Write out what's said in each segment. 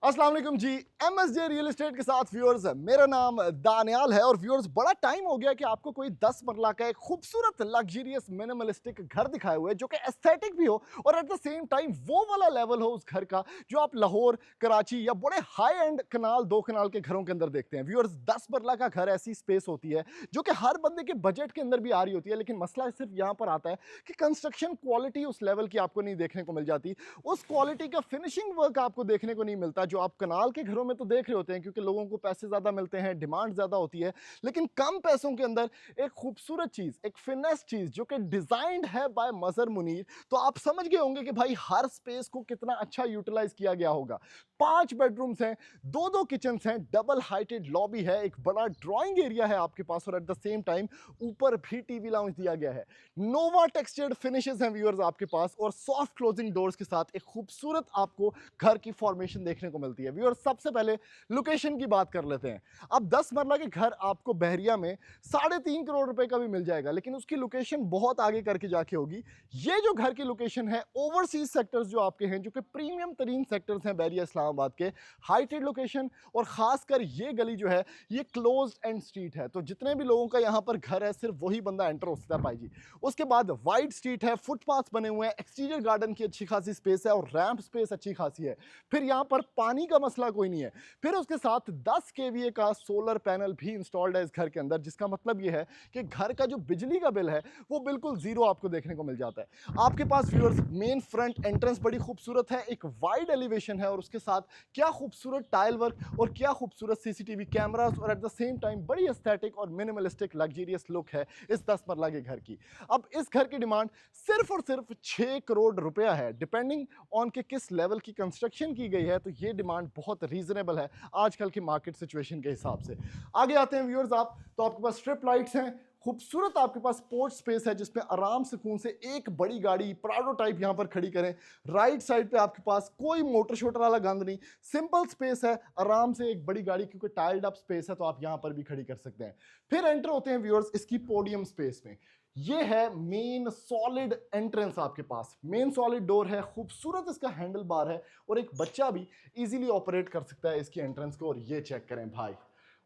अस्सलाम वालेकुम जी। MSJ real estate के साथ व्यूअर्स, मेरा नाम दानियाल है। और व्यूअर्स, बड़ा टाइम हो गया कि आपको कोई 10 मरला का एक खूबसूरत लग्जरियस मिनिमलिस्टिक घर दिखाए हुए जो कि एस्थेटिक भी हो और एट द सेम टाइम वो वाला लेवल हो उस घर का जो आप लाहौर, कराची या बड़े हाई एंड कनाल, दो कनाल के घरों के अंदर देखते हैं। व्यूअर्स, 10 मरला का घर ऐसी स्पेस होती है जो कि हर बंदे के बजट के अंदर भी आ रही होती है, लेकिन मसला सिर्फ यहाँ पर आता है कि कंस्ट्रक्शन क्वालिटी उस लेवल की आपको नहीं देखने को मिल जाती। उस क्वालिटी का फिनिशिंग वर्क आपको देखने को नहीं मिलता जो आप कनाल के घरों में तो देख रहे होते हैं, क्योंकि लोगों को पैसे ज्यादा मिलते हैं, डिमांड ज्यादा होती है। लेकिन कम पैसों के अंदर एक खूबसूरत चीज, एक फिनेस चीज जो कि डिजाइंड है बाय मजर मुनीर, तो आप समझ गए होंगे कि भाई हर स्पेस को कितना अच्छा यूटिलाइज किया गया होगा। 5 बेडरूम्स हैं, दो दो किचन हैं, डबल हाइटेड लॉबी है, एक बड़ा ड्राइंग एरिया है आपके पास, और एट द सेम टाइम ऊपर भी टीवी लाउंज दिया गया है। नोवा टेक्सचर्ड फिनिशेस हैं व्यूअर्स आपके पास, और सॉफ्ट क्लोजिंग डोर्स के साथ एक खूबसूरत आपको घर की फॉर्मेशन देखने को मिलती है। व्यूअर्स, सबसे पहले लोकेशन की बात कर लेते हैं। अब 10 मरला के घर आपको बहरिया में 3.5 करोड़ रुपए का भी मिल जाएगा, लेकिन उसकी लोकेशन बहुत आगे करके जाके होगी। ये जो घर की लोकेशन है, ओवरसीज सेक्टर्स जो आपके हैं, जो कि प्रीमियम तरीन सेक्टर्स हैं बहरिया इस्लामाबाद के, हाइटेड लोकेशन, और खासकर ये गली जो है ये क्लोज्ड एंड स्ट्रीट है, तो जितने भी लोगों का यहाँ पर घर है सिर्फ वही बंदा एंटर हो सकता है भाई जी। उसके बाद वाइड स्ट्रीट है, फुटपाथ बने हुए हैं, एक्सटीरियर गार्डन की अच्छी खासी स्पेस है और रैंप स्पेस अच्छी खासी है। फिर यहाँ पर पानी का मसला कोई नहीं है। फिर उसके साथ 10 केवीए का सोलर पैनल भी इंस्टॉल्ड है इस घर के अंदर, जिसका मतलब ये है कि घर का जो बिजली का बिल है वो बिल्कुल जीरो आपको देखने को मिल जाता है। आपके पास व्यूअर्स मेन फ्रंट एंट्रेंस बड़ी खूबसूरत है, एक वाइड एलिवेशन है, और उसके साथ क्या खूबसूरत टाइल वर्क और क्या खूबसूरत सीसीटीवी कैमरास, और एट द सेम टाइम बड़ी एस्थेटिक और मिनिमलिस्टिक लग्जरियस लुक है इस 10 मरला के घर की। अब इस घर की डिमांड सिर्फ और सिर्फ 6 करोड़ रुपया है, डिपेंडिंग ऑन के किस लेवल की कंस्ट्रक्शन की गई है, तो ये डिमांड बहुत रीजनेबल है आजकल की मार्केट सिचुएशन के हिसाब से। आगे आते हैं व्यूअर्स, आप तो आपके पास स्ट्रिप लाइट्स हैं, खूबसूरत आपके पास पोर्च स्पेस है जिसमें आराम सुकून से एक बड़ी गाड़ी प्राडो टाइप यहां पर खड़ी करें। राइट साइड पे आपके पास कोई मोटर शोटर वाला गंद नहीं, सिंपल स्पेस है, आराम से एक बड़ी गाड़ी, क्योंकि टाइल्ड अप स्पेस है तो आप यहां पर भी खड़ी कर सकते हैं। फिर एंटर होते हैं व्यूअर्स इसकी पोडियम स्पेस में। ये है मेन सॉलिड एंट्रेंस, आपके पास मेन सॉलिड डोर है, खूबसूरत इसका हैंडल बार है, और एक बच्चा भी इजीली ऑपरेट कर सकता है इसकी एंट्रेंस को। और ये चेक करें भाई,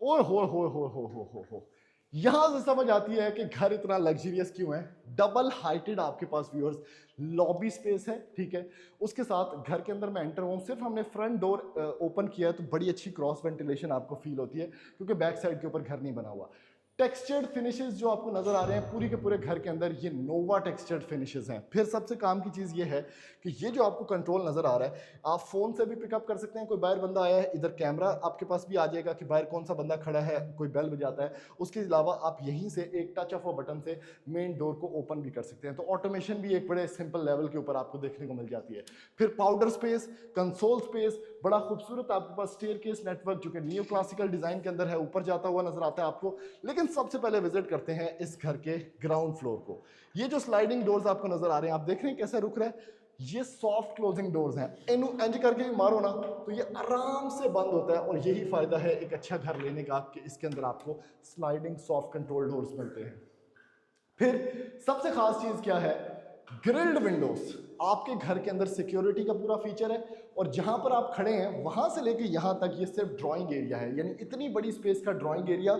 ओए हो। यहां से समझ आती है कि घर इतना लग्जरियस क्यों है। डबल हाइटेड आपके पास व्यूअर्स लॉबी स्पेस है, ठीक है। उसके साथ घर के अंदर मैं एंटर हूं, सिर्फ हमने फ्रंट डोर ओपन किया है तो बड़ी अच्छी क्रॉस वेंटिलेशन आपको फील होती है, क्योंकि बैक साइड के ऊपर घर नहीं बना हुआ। टेक्सचर्ड फिनिशेस जो आपको नजर आ रहे हैं पूरी के पूरे घर के अंदर, ये नोवा टेक्सचर्ड फिनिशेस हैं। फिर सबसे काम की चीज ये है कि ये जो आपको कंट्रोल नजर आ रहा है, आप फोन से भी पिकअप कर सकते हैं। कोई बाहर बंदा आया है, इधर कैमरा आपके पास भी आ जाएगा कि बाहर कौन सा बंदा खड़ा है, कोई बेल बजाता है। उसके अलावा आप यहीं से एक टच ऑफ अ बटन से मेन डोर को ओपन भी कर सकते हैं, तो ऑटोमेशन भी एक बड़े सिंपल लेवल के ऊपर आपको देखने को मिल जाती है। फिर पाउडर स्पेस, कंसोल स्पेस, बड़ा खूबसूरत आपके पास स्टेयरकेस नेटवर्क जो कि नियो क्लासिकल डिजाइन के अंदर है, ऊपर जाता हुआ नजर आता है आपको। लेकिन सबसे पहले विजिट करते हैं इस घर के ग्राउंड फ्लोर को। ये जो स्लाइडिंग डोर्स आपको नजर आ रहे हैं, आप देख रहे हैं कैसे रुक रहा है, ये सॉफ्ट क्लोजिंग डोर्स हैं। इनु इंज करके भी मारो ना तो ये आराम से बंद होता है, और यही फायदा है एक अच्छा घर लेने का कि इसके अंदर आपको स्लाइडिंग सॉफ्ट कंट्रोल डोर्स मिलते हैं। फिर सबसे खास चीज क्या है, ग्रिल्ड विंडोज। आपके घर के अंदर सिक्योरिटी का पूरा फीचर है, और जहां पर आप खड़े हैं वहां से लेके यहां तक ये सिर्फ ड्राइंग एरिया है, यानी इतनी बड़ी स्पेस का ड्राइंग एरिया,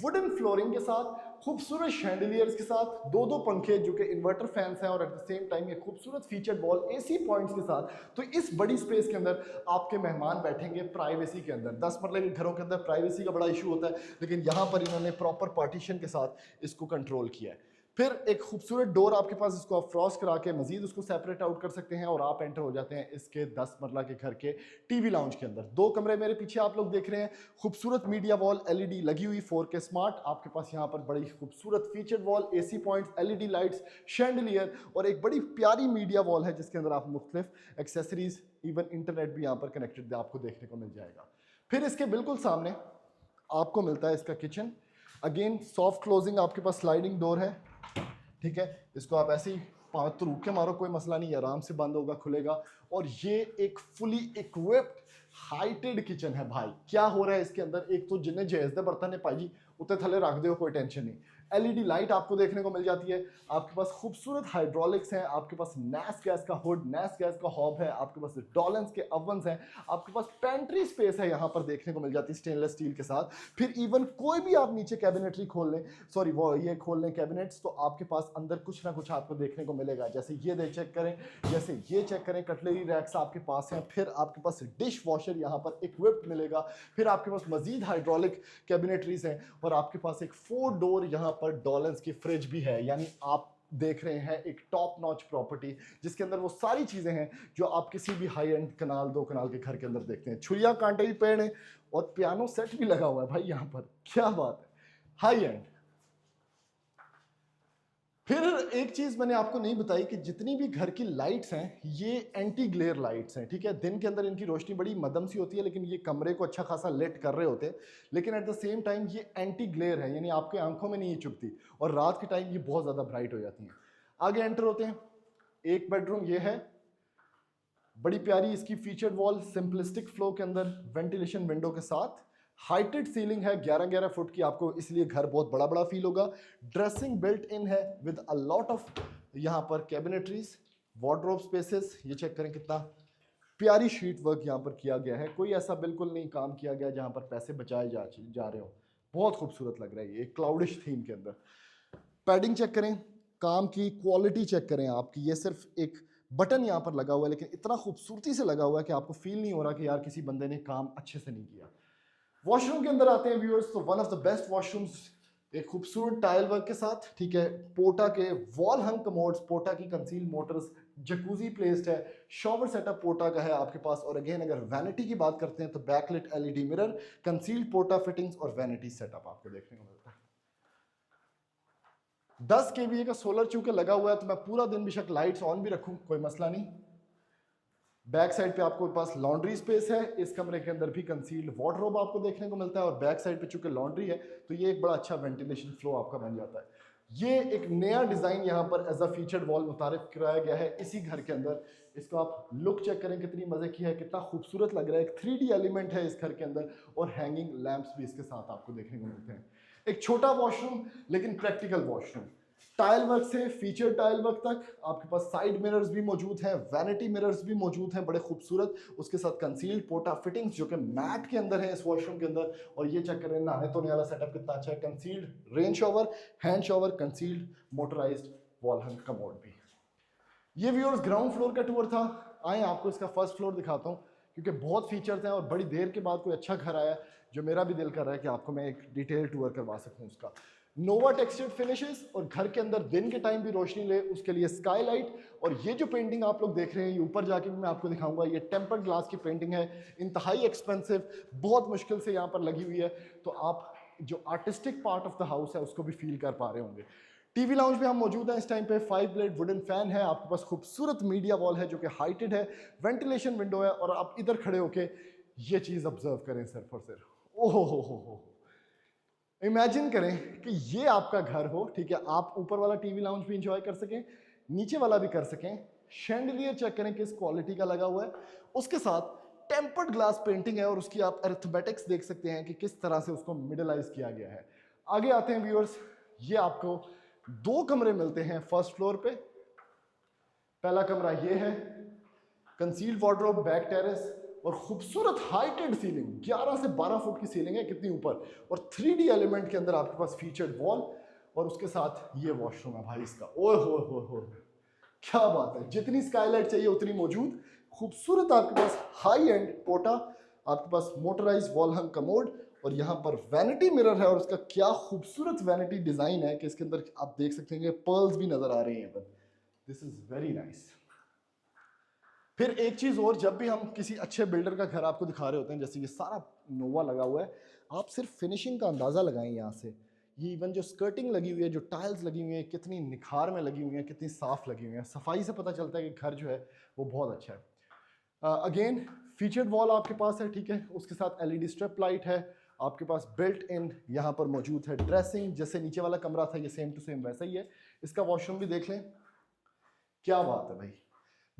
वुडन फ्लोरिंग के साथ, खूबसूरत शैंडलियर्स के साथ, दो दो पंखे जो कि इन्वर्टर फैंस हैं, और एट द सेम टाइम ये खूबसूरत फीचर वॉल एसी पॉइंट्स के साथ। तो इस बड़ी स्पेस के अंदर आपके मेहमान बैठेंगे प्राइवेसी के अंदर। 10 मरले के घरों के अंदर प्राइवेसी का बड़ा इशू होता है, लेकिन यहां पर इन्होंने प्रॉपर पार्टीशन के साथ इसको कंट्रोल किया है। फिर एक खूबसूरत डोर आपके पास, इसको आप फ्रॉस्ट करा के मजीद उसको सेपरेट आउट कर सकते हैं, और आप एंटर हो जाते हैं इसके 10 मरला के घर के टीवी लाउंज के अंदर। दो कमरे मेरे पीछे आप लोग देख रहे हैं, खूबसूरत मीडिया वॉल एलईडी लगी हुई 4K स्मार्ट। आपके पास यहाँ पर बड़ी खूबसूरत feature wall, AC points, LED lights, chandelier, और एक बड़ी प्यारी मीडिया वॉल है जिसके अंदर आप मुख्तलिफ एक्सेसरीज, इवन इंटरनेट भी यहाँ पर कनेक्टेड आपको देखने को मिल जाएगा। फिर इसके बिल्कुल सामने आपको मिलता है इसका किचन। अगेन सॉफ्ट क्लोजिंग आपके पास स्लाइडिंग डोर है, ठीक है। इसको आप ऐसे ही पाँव तो रूक के मारो, कोई मसला नहीं, आराम से बंद होगा, खुलेगा। और ये एक फुली इक्विप्ड हाइटेड किचन है भाई। क्या हो रहा है इसके अंदर, एक तो जिन्हें जहेज दे बर्तन ने पाई उतने थले रख दो, कोई टेंशन नहीं। एलईडी लाइट आपको देखने को मिल जाती है, आपके पास खूबसूरत हाइड्रोलिक्स हैं, आपके पास नैस गैस का हुड, नैस गैस का हॉब है, आपके पास डॉलेंस के ओवंस हैं, आपके पास पेंट्री स्पेस है यहाँ पर देखने को मिल जाती है स्टेनलेस स्टील के साथ। फिर इवन कोई भी आप नीचे कैबिनेटरी खोल लें, सॉरी वो ये खोल लें कैबिनेट्स, तो आपके पास अंदर कुछ ना कुछ आपको देखने को मिलेगा। जैसे ये देख चेक करें, जैसे ये चेक करें, कटलरी रैक्स आपके पास हैं। फिर आपके पास डिश वॉशर यहाँ पर इक्विप्ड मिलेगा। फिर आपके पास मजीद हाइड्रोलिक कैबिनेटरीज हैं और आपके पास एक 4 डोर यहाँ पर डॉलेंस की फ्रिज भी है। यानी आप देख रहे हैं एक टॉप नॉच प्रॉपर्टी जिसके अंदर वो सारी चीजें हैं जो आप किसी भी हाई एंड कनाल 2 कनाल के घर के अंदर देखते हैं। छुरिया कांटे भी पेड़ हैं और पियानो सेट भी लगा हुआ है भाई यहाँ पर, क्या बात है, हाई एंड। फिर एक चीज मैंने आपको नहीं बताई कि जितनी भी घर की लाइट्स हैं ये एंटी ग्लेयर लाइट्स हैं, ठीक है। दिन के अंदर इनकी रोशनी बड़ी मध्यम सी होती है लेकिन ये कमरे को अच्छा खासा लेट कर रहे होते हैं, लेकिन एट द सेम टाइम ये एंटी ग्लेयर है, यानी आपके आंखों में नहीं ये चुभती और रात के टाइम ये बहुत ज्यादा ब्राइट हो जाती हैं। आगे एंटर होते हैं, एक बेडरूम ये है, बड़ी प्यारी इसकी फीचर्ड वॉल, सिंपलिस्टिक फ्लो के अंदर वेंटिलेशन विंडो के साथ, हाइटेड सीलिंग है 11-11 फुट की, आपको इसलिए घर बहुत बड़ा बड़ा फील होगा। ड्रेसिंग बिल्ट इन है विद अ लॉट ऑफ यहाँ पर कैबिनेटरीज, वार्डरोब स्पेसेस, ये चेक करें कितना प्यारी शीट वर्क यहाँ पर किया गया है। कोई ऐसा बिल्कुल नहीं काम किया गया जहाँ पर पैसे बचाए जा रहे हो, बहुत खूबसूरत लग रहा है ये क्लाउडिश थीम के अंदर। पैडिंग चेक करें, काम की क्वालिटी चेक करें आपकी, ये सिर्फ एक बटन यहाँ पर लगा हुआ है लेकिन इतना खूबसूरती से लगा हुआ है कि आपको फील नहीं हो रहा कि यार किसी बंदे ने काम अच्छे से नहीं किया। वॉशरूम के अंदर आते हैं व्यूअर्स, तो one of the best washrooms, एक खूबसूरत टाइल वर्क के साथ, ठीक है। पोटा के वॉल हंग कमोड्स, पोटा की कंसील मोटर्स, जकूजी प्लेस्ड है, शॉवर सेटअप पोटा का है आपके पास। और अगेन अगर वैनिटी की बात करते हैं तो बैकलिट एलईडी मिरर, कंसील्ड पोटा फिटिंग्स और वैनिटी सेटअप आपको देखने को मिलता है। 10 kVA का सोलर चूंकि लगा हुआ है तो मैं पूरा दिन बेशक लाइट्स ऑन भी रखूं कोई मसला नहीं। बैक साइड पे आपको पास लॉन्ड्री स्पेस है, इस कमरे के अंदर भी कंसील्ड वार्डरोब आपको देखने को मिलता है और बैक साइड पे चूंकि लॉन्ड्री है तो ये एक बड़ा अच्छा वेंटिलेशन फ्लो आपका बन जाता है। ये एक नया डिजाइन यहाँ पर एज अ फीचर्ड वॉल मुतारिफ कराया गया है इसी घर के अंदर। इसको आप लुक चेक करें कितनी मजे की है, कितना खूबसूरत लग रहा है, एक 3D एलिमेंट है इस घर के अंदर और हैंगिंग लैंप्स भी इसके साथ आपको देखने को मिलते हैं। एक छोटा वॉशरूम लेकिन प्रैक्टिकल वॉशरूम, टाइल वर्क से फीचर टाइल वर्क तक, आपके पास साइड मिरर्स भी मौजूद हैं, वैनिटी मिरर्स भी मौजूद हैं बड़े खूबसूरत, उसके साथ कंसील्ड पोटा फिटिंग्स जो कि मैट के अंदर है इस वॉशरूम के अंदर। और ये चेक करें नहाने धोने वाला सेटअप कितना अच्छा है, concealed rain shower, hand shower, concealed motorised wall hung commode भी। ये व्यूअर्स ग्राउंड फ्लोर का टूर था, आए आपको इसका फर्स्ट फ्लोर दिखाता हूँ क्योंकि बहुत फीचर्स हैं और बड़ी देर के बाद कोई अच्छा घर आया जो मेरा भी दिल कर रहा है कि आपको मैं एक डिटेल टूर करवा सकूँ उसका। नोवा टेक्सचर्ड फिनिशेस और घर के अंदर दिन के टाइम भी रोशनी ले उसके लिए स्काईलाइट। और ये जो पेंटिंग आप लोग देख रहे हैं ये ऊपर जाके भी मैं आपको दिखाऊंगा, ये टेम्पर्ड ग्लास की पेंटिंग है, इंतहाई एक्सपेंसिव, बहुत मुश्किल से यहाँ पर लगी हुई है, तो आप जो artistic part of the house है उसको भी फील कर पा रहे होंगे। टीवी लाउंज में हम मौजूद हैं इस टाइम पे, 5 ब्लेड वुडन फैन है, आपके पास खूबसूरत मीडिया वॉल है जो कि हाइटेड है, वेंटिलेशन विंडो है और आप इधर खड़े होके ये चीज ऑब्जर्व करें सिर्फ और सिर्फ, ओहो हो। इमेजिन करें कि ये आपका घर हो, ठीक है, आप ऊपर वाला टीवी लाउंज भी इंजॉय कर सकें, नीचे वाला भी कर सकें। शैंडलियर चेक करें किस क्वालिटी का लगा हुआ है, उसके साथ टेम्पर्ड ग्लास पेंटिंग है और उसकी आप अरिथमेटिक्स देख सकते हैं कि किस तरह से उसको मिडलाइज किया गया है। आगे आते हैं व्यूअर्स, ये आपको 2 कमरे मिलते हैं फर्स्ट फ्लोर पे। पहला कमरा ये है, कंसील्ड वार्डरोब, बैक टेरेस और खूबसूरत हाइटेड सीलिंग, 11 से 12 फुट की सीलिंग है कितनी ऊपर, और 3D एलिमेंट के अंदर आपके पास फीचर्ड वॉल और उसके साथ ये वॉशरूम है भाई इसका, ओए हो क्या बात है, जितनी स्काईलाइट चाहिए उतनी मौजूद। खूबसूरत आपके पास हाई एंड पोटा, आपके पास मोटराइज वॉल हंग कमोड और यहाँ पर वैनिटी मिरर है और उसका क्या खूबसूरत वैनिटी डिजाइन है कि इसके अंदर आप देख सकते हैं कि पर्ल्स भी नजर आ रही हैं, दिस इज वेरी नाइस। फिर एक चीज और, जब भी हम किसी अच्छे बिल्डर का घर आपको दिखा रहे होते हैं, जैसे ये सारा नोवा लगा हुआ है, आप सिर्फ फिनिशिंग का अंदाजा लगाएं यहाँ से, ये इवन जो स्कर्टिंग लगी हुई है, जो टाइल्स लगी हुई है, कितनी निखार में लगी हुई है, कितनी साफ लगी हुई है, सफाई से पता चलता है कि घर जो है वो बहुत अच्छा है। अगेन फीचर्ड वॉल आपके पास है, ठीक है, उसके साथ एलईडी स्ट्रिप लाइट है, आपके पास बिल्ट इन यहाँ पर मौजूद है ड्रेसिंग, जैसे नीचे वाला कमरा था ये सेम टू सेम वैसा ही है। इसका वॉशरूम भी देख लें, क्या बात है भाई,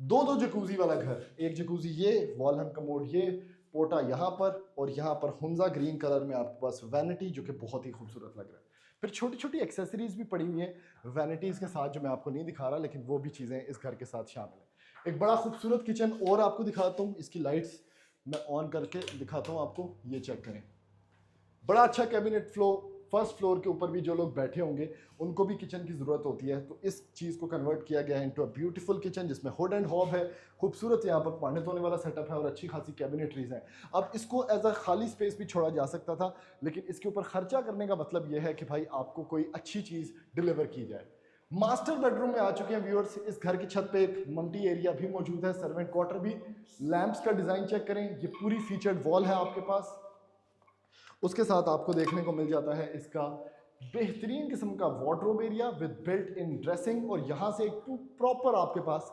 2 जकूजी वाला घर, एक जकूजी ये, वॉल हंग कमोड ये, पोटा यहाँ पर और यहाँ पर हुंजा ग्रीन कलर में आपके पास वैनिटी जो कि बहुत ही खूबसूरत लग रहा है। फिर छोटी छोटी एक्सेसरीज भी पड़ी हुई हैं वैनिटीज़ के साथ, जो मैं आपको नहीं दिखा रहा, लेकिन वो भी चीज़ें इस घर के साथ शामिल हैं। एक बड़ा खूबसूरत किचन और आपको दिखाता हूँ, इसकी लाइट्स मैं ऑन करके दिखाता हूँ आपको, ये चेक करें। बड़ा अच्छा कैबिनेट फ्लो, फर्स्ट फ्लोर के ऊपर भी जो लोग बैठे होंगे उनको भी किचन की ज़रूरत होती है, तो इस चीज़ को कन्वर्ट किया गया है इनटू अ ब्यूटीफुल किचन जिसमें हुड एंड हॉब है, खूबसूरत यहाँ पर पानी धोने वाला सेटअप है और अच्छी खासी कैबिनेटरीज हैं। अब इसको एज अ खाली स्पेस भी छोड़ा जा सकता था, लेकिन इसके ऊपर खर्चा करने का मतलब यह है कि भाई आपको कोई अच्छी चीज़ डिलीवर की जाए। मास्टर बेडरूम में आ चुके हैं व्यूअर्स। इस घर की छत पे एक मल्टी एरिया भी मौजूद है, सर्वेंट क्वार्टर भी। लैंप्स का डिज़ाइन चेक करें, ये पूरी फीचर्ड वॉल है आपके पास। उसके साथ आपको देखने को मिल जाता है इसका बेहतरीन किस्म का wardrobe area with built in dressing, और यहाँ से एक प्रॉपर आपके पास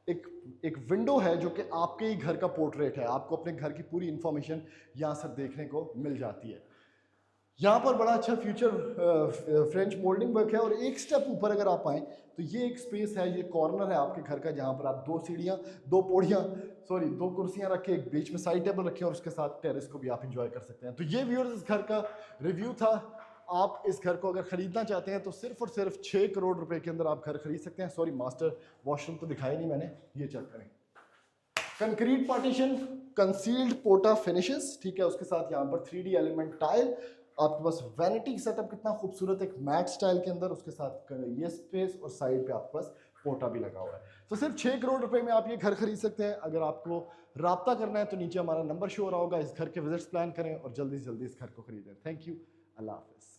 एक विंडो है जो कि आपके ही घर का पोर्ट्रेट है। आपको अपने घर की पूरी इंफॉर्मेशन यहाँ से देखने को मिल जाती है। यहाँ पर बड़ा अच्छा फ्यूचर फ्रेंच मोल्डिंग वर्क है। और एक स्टेप ऊपर अगर आप आएँ तो ये एक स्पेस है, ये कॉर्नर है आपके घर का, जहाँ पर आप दो कुर्सियाँ रखे, एक बीच में साइड टेबल रखे और उसके साथ टेरेस को भी आप इंजॉय कर सकते हैं। तो ये व्यूअर्स इस घर का रिव्यू था। आप इस घर को अगर खरीदना चाहते हैं तो सिर्फ और सिर्फ 6 करोड़ रुपए के अंदर आप घर खरीद सकते हैं। सॉरी, मास्टर वॉशरूम तो दिखाया नहीं मैंने, ये चेक करें। कंक्रीट पार्टीशन, कंसील्ड पोटा फिनिशेस, ठीक है, उसके साथ यहाँ पर 3D एलिमेंट टाइल। आपके पास वैनिटी सेटअप कितना खूबसूरत, एक मैट स्टाइल के अंदर, उसके साथ ये स्पेस और साइड पे आपके पास पोटा भी लगा हुआ है। तो सिर्फ 6 करोड़ रुपए में आप ये घर खरीद सकते हैं। अगर आपको राब्ता करना है तो नीचे हमारा नंबर शो हो रहा होगा, इस घर के विजिट्स प्लान करें और जल्दी से जल्दी इस घर को खरीदें। थैंक यू, अल्लाह हाफिज़।